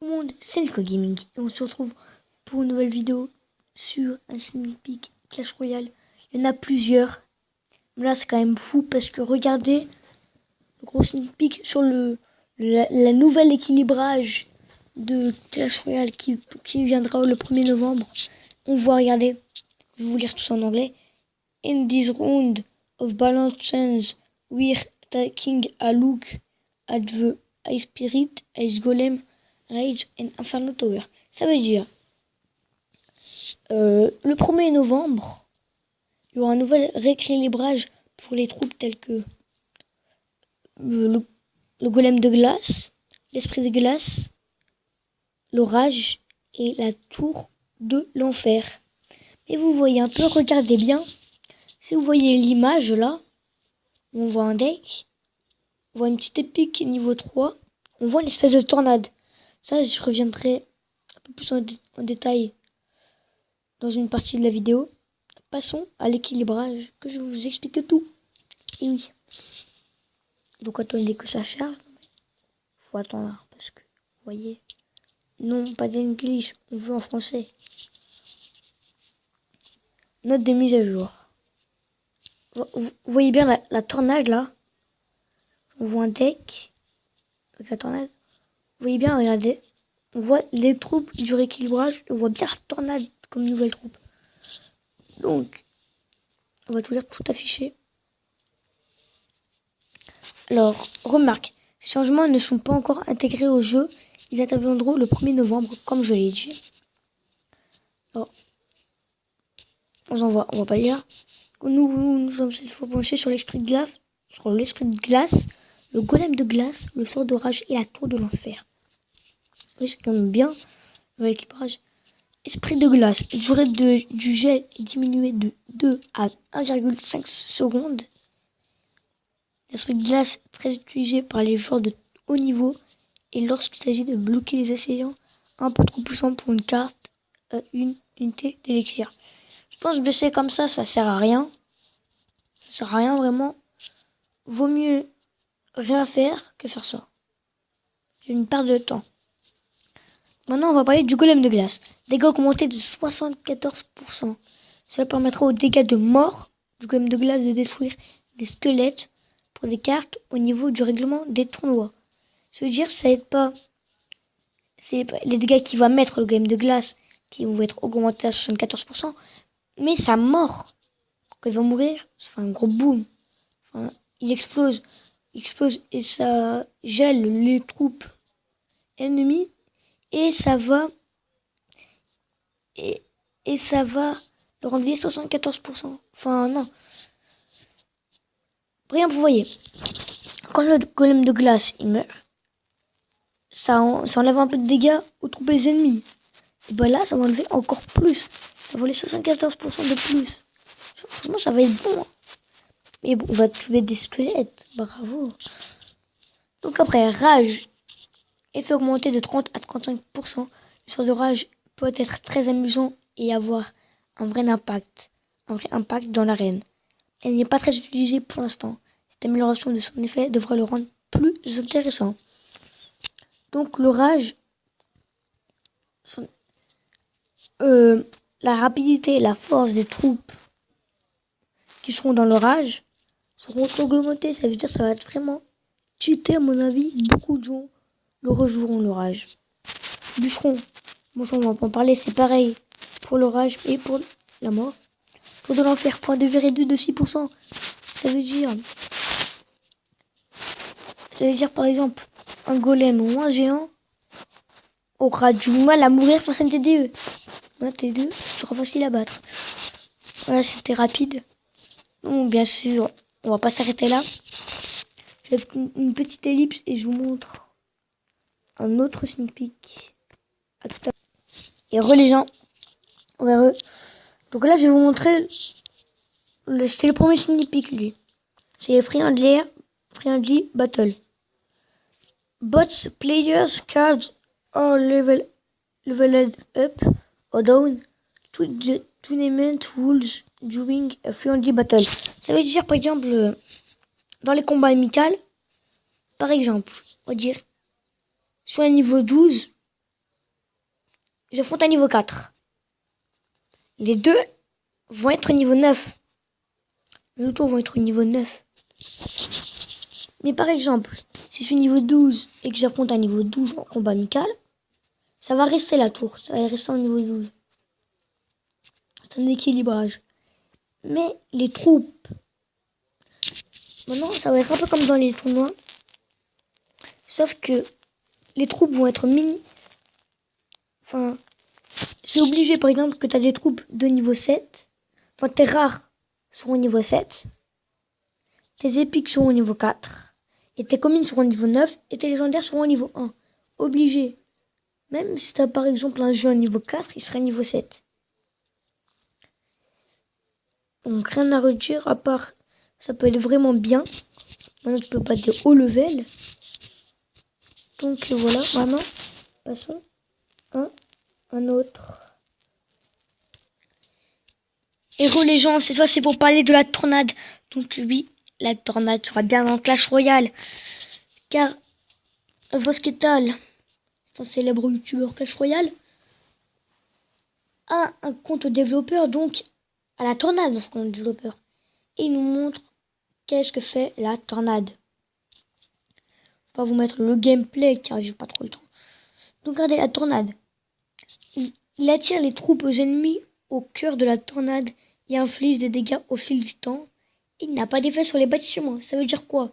Tout le monde, c'est Nico Gaming et on se retrouve pour une nouvelle vidéo sur un sneak peek Clash Royale. Il y en a plusieurs, mais là c'est quand même fou parce que regardez le gros sneak peek sur la nouvelle équilibrage de Clash Royale qui viendra le 1er novembre. On voit, regardez, je vais vous lire tout ça en anglais. In this round of balanced change, we're taking a look at the Ice Spirit, Ice Golem, Rage and Inferno Tower. Ça veut dire, le 1er novembre, il y aura un nouvel rééquilibrage pour les troupes telles que le golem de glace, l'esprit de glace, l'orage et la tour de l'enfer. Et vous voyez un peu, regardez bien, si vous voyez l'image là, on voit un deck, on voit une petite épique niveau 3, on voit une espèce de tornade. Ça, je reviendrai un peu plus en détail dans une partie de la vidéo. Passons à l'équilibrage, que je vous explique tout. Et oui. Donc attendez que ça charge. Faut attendre parce que, vous voyez, non, pas d'English, on veut en français. Note de mise à jour. Vous voyez bien la tornade là. On voit un deck avec la tornade. Vous voyez bien, regardez. On voit les troupes du rééquilibrage. On voit bien la tornade comme nouvelle troupe. Donc, on va tout lire, tout afficher. Alors, remarque, ces changements ne sont pas encore intégrés au jeu. Ils interviendront le 1er novembre, comme je l'ai dit. Alors, on va pas lire. Nous sommes cette fois penchés sur l'esprit de glace, le golem de glace, le sort d'orage et la tour de l'enfer. Oui, c'est quand même bien. L'équilibrage. Esprit de glace. La durée du gel est diminuée de 2 à 1,5 secondes. L'esprit de glace est très utilisé par les joueurs de haut niveau et lorsqu'il s'agit de bloquer les assaillants un peu trop puissants pour une carte, une unité d'élixir. Je pense que baisser comme ça sert à rien. Ça sert à rien vraiment. Vaut mieux rien faire que faire ça. C'est une perte de temps. Maintenant, on va parler du golem de glace. Dégâts augmentés de 74%. Cela permettra aux dégâts de mort du golem de glace de détruire des squelettes pour des cartes au niveau du règlement des tournois. Ça veut dire ça aide pas. C'est les dégâts qu'il va mettre le golem de glace qui vont être augmentés à 74%. Mais sa mort, quand il va mourir, ça fait un gros boom. Enfin, il explose et ça gèle les troupes ennemies et ça va leur enlever 74%. Enfin non. Rien, vous voyez. Quand le golem de glace il meurt, ça enlève un peu de dégâts aux troupes ennemies. Et ben là, ça va enlever encore plus. Ça va voler 74% de plus. Franchement, ça va être bon. Mais bon, on va tuer des squelettes. Bravo. Donc après, rage. Effet augmenté de 30 à 35%. Le sort de rage peut être très amusant et avoir un vrai impact dans l'arène. Elle n'est pas très utilisée pour l'instant. Cette amélioration de son effet devrait le rendre plus intéressant. Donc le rage, la rapidité et la force des troupes qui seront dans l'orage seront augmentées. Ça veut dire que ça va être vraiment cheaté à mon avis. Beaucoup de gens le rejoueront l'orage. Bûcheron, bon ça on va pas en parler, c'est pareil pour l'orage et pour la mort. Tour de l'enfer, point de vie réduit de 6%. Ça veut dire par exemple un golem ou un géant aura du mal à mourir face à un TDE. Un TDE sera facile à battre. Voilà, c'était rapide. Donc bien sûr, on va pas s'arrêter là. Je vais une petite ellipse et je vous montre un autre sneak peek. À tout à l'heure. Et les gens, envers eux. Donc là, je vais vous montrer. C'est le premier sneak peek, lui. C'est Friendly Battle. Bots, players, cards are leveled up or down to the tournament rules during a friendly battle. Ça veut dire, par exemple, dans les combats amicaux, par exemple, on va dire, sur un niveau 12, j'affronte un niveau 4. Les deux vont être au niveau 9. Les autos vont être au niveau 9. Mais par exemple, si je suis niveau 12 et que j'affronte un niveau 12 en combat amical, ça va rester la tour. Ça va rester au niveau 12. C'est un équilibrage. Mais les troupes, maintenant, ça va être un peu comme dans les tournois. Sauf que les troupes vont être mini. Enfin, c'est obligé, par exemple, que tu as des troupes de niveau 7. Enfin, tes rares seront au niveau 7. Tes épiques seront au niveau 4. Et tes communes seront au niveau 9. Et tes légendaires seront au niveau 1. Obligé. Même si tu as par exemple un jeu au niveau 4, il sera niveau 7. Donc rien à redire, à part ça peut être vraiment bien. Maintenant tu peux battre des hauts level. Donc voilà, maintenant passons à un autre. Héros Légends, cette fois c'est pour parler de la tornade. Donc oui, la tornade sera bien dans Clash Royale. Car Vosketal, c'est un célèbre youtubeur Clash Royale, a un compte développeur, donc à la tornade dans son compte développeur. Et il nous montre qu'est-ce que fait la tornade. Je vais pas vous mettre le gameplay car j'ai pas trop le temps. Donc regardez la tornade. Il attire les troupes ennemies au cœur de la tornade et inflige des dégâts au fil du temps. Il n'a pas d'effet sur les bâtiments. Ça veut dire quoi?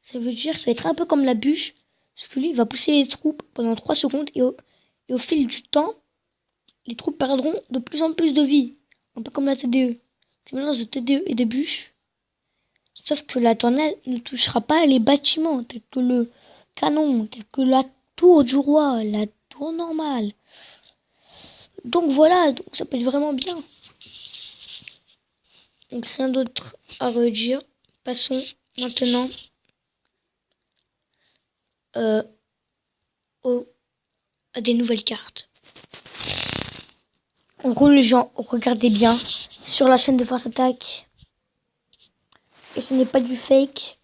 Ça veut dire que ça va être un peu comme la bûche. Parce que lui, il va pousser les troupes pendant 3 secondes et au fil du temps, les troupes perdront de plus en plus de vie. Un peu comme la TDE. C'est un mélange de TDE et de bûche. Sauf que la tornade ne touchera pas les bâtiments tels que le canon, tels que la tour du roi, la tour normale. Donc voilà, donc ça peut être vraiment bien. Donc rien d'autre à redire. Passons maintenant à des nouvelles cartes. En gros, les gens, regardez bien sur la chaîne de Force Attack. Et ce n'est pas du fake.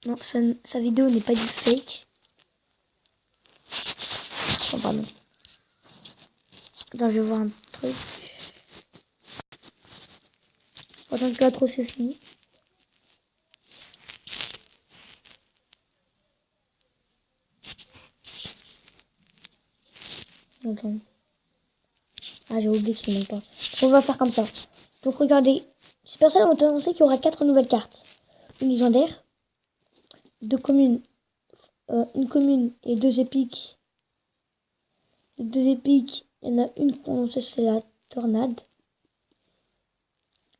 Non, sa vidéo n'est pas du fake. Oh, pardon. Attends, je vais voir un truc. Attends que l'autre c'est fini. Attends. Ah, j'ai oublié que c'est même pas. On va faire comme ça. Donc regardez. Ces personnes ont annoncé qu'il y aura 4 nouvelles cartes. Une légendaire, 2 communes, une commune et 2 épiques. Les 2 épiques, il y en a une qu'on sait c'est la tornade.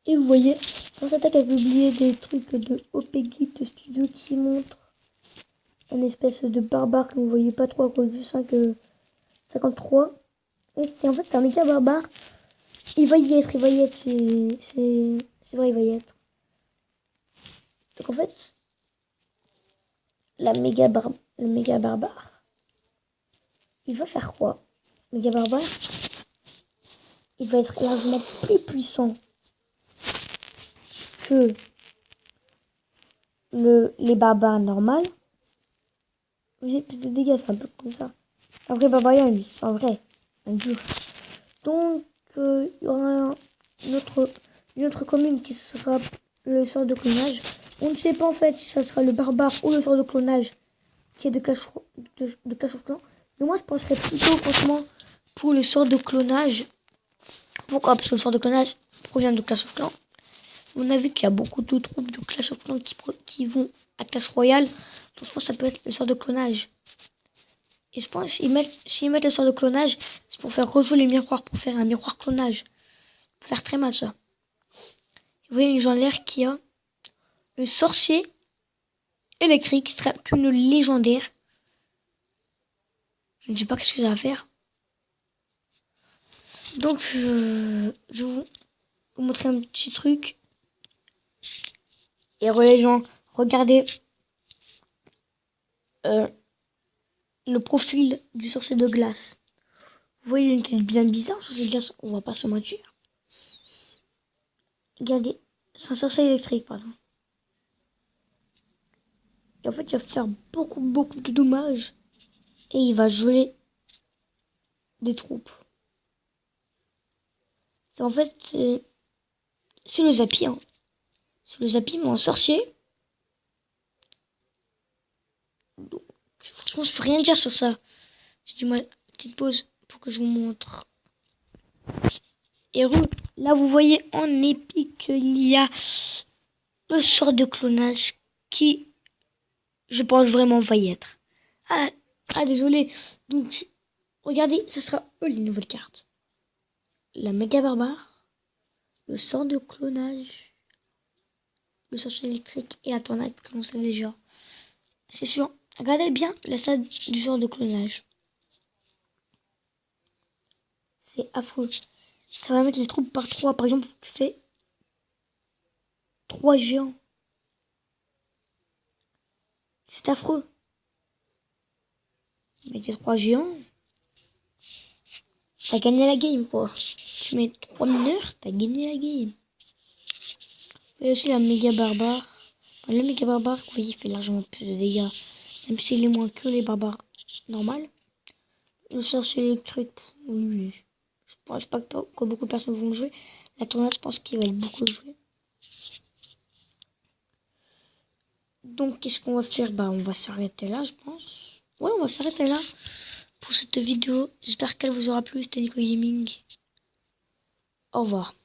Et vous voyez, Force Attack a publié des trucs de OPGit Studio qui montrent un espèce de barbare que vous voyez pas trop à cause du 53. Et c'est en fait un méga barbare. Il va y être, c'est vrai, il va y être. Donc en fait, le méga barbare, il va faire quoi? Le méga barbare, il va être largement plus puissant que les barbares normales. Vous avez plus de dégâts, c'est un peu comme ça. Un vrai barbarian, lui, c'est un vrai, un dur. Donc, il y aura une autre commune qui sera le sort de clonage. On ne sait pas en fait si ça sera le barbare ou le sort de clonage qui est de Clash of Clans. Mais moi, je penserais plutôt, franchement, pour le sort de clonage. Pourquoi? Parce que le sort de clonage provient de Clash of Clans. On a vu qu'il y a beaucoup de troupes de Clash of Clans qui vont à Clash Royale. Donc, je pense que ça peut être le sort de clonage. Et je pense s'ils mettent le sort de clonage, c'est pour faire rejouer les miroirs, pour faire un miroir clonage. Pour faire très mal ça. Vous voyez une légendaire qui a le sorcier électrique, c'est une légendaire. Je ne sais pas qu'est-ce que ça va faire. Donc je vais vous montrer un petit truc. Et les gens, regardez le profil du sorcier de glace. Vous voyez une tête bien bizarre, sorcier de glace, on va pas se mentir. Regardez, c'est un sorcier électrique, pardon. Et en fait, il va faire beaucoup de dommages. Et il va geler des troupes. En fait, c'est le Zappi. Hein. C'est le Zappi, mais en sorcier. Donc, franchement, je peux rien dire sur ça. J'ai du mal. Petite pause pour que je vous montre. Et là, vous voyez en épique, il y a le sort de clonage qui, je pense vraiment, va y être. Désolé. Donc, regardez, ça sera eux les nouvelles cartes. La méga barbare, le sort de clonage, le sorcier électrique et la tornade que l'on sait déjà. C'est sûr. Regardez bien la salle du sort de clonage. C'est affreux. Ça va mettre les troupes par 3. Par exemple, tu fais 3 géants. C'est affreux. Mettez 3 géants. T'as gagné la game, quoi. Tu mets 3 mineurs, t'as gagné la game. Et aussi la méga barbare. Enfin, le méga barbare, oui, il fait largement plus de dégâts. Même s'il est moins que les barbares normales. Le sorcier électrique, oui. Je pense pas que beaucoup de personnes vont jouer. La tornade, je pense qu'il va être beaucoup joué. Donc, qu'est-ce qu'on va faire? Bah, on va s'arrêter là, je pense. Ouais, on va s'arrêter là pour cette vidéo. J'espère qu'elle vous aura plu. C'était Nico Gaming. Au revoir.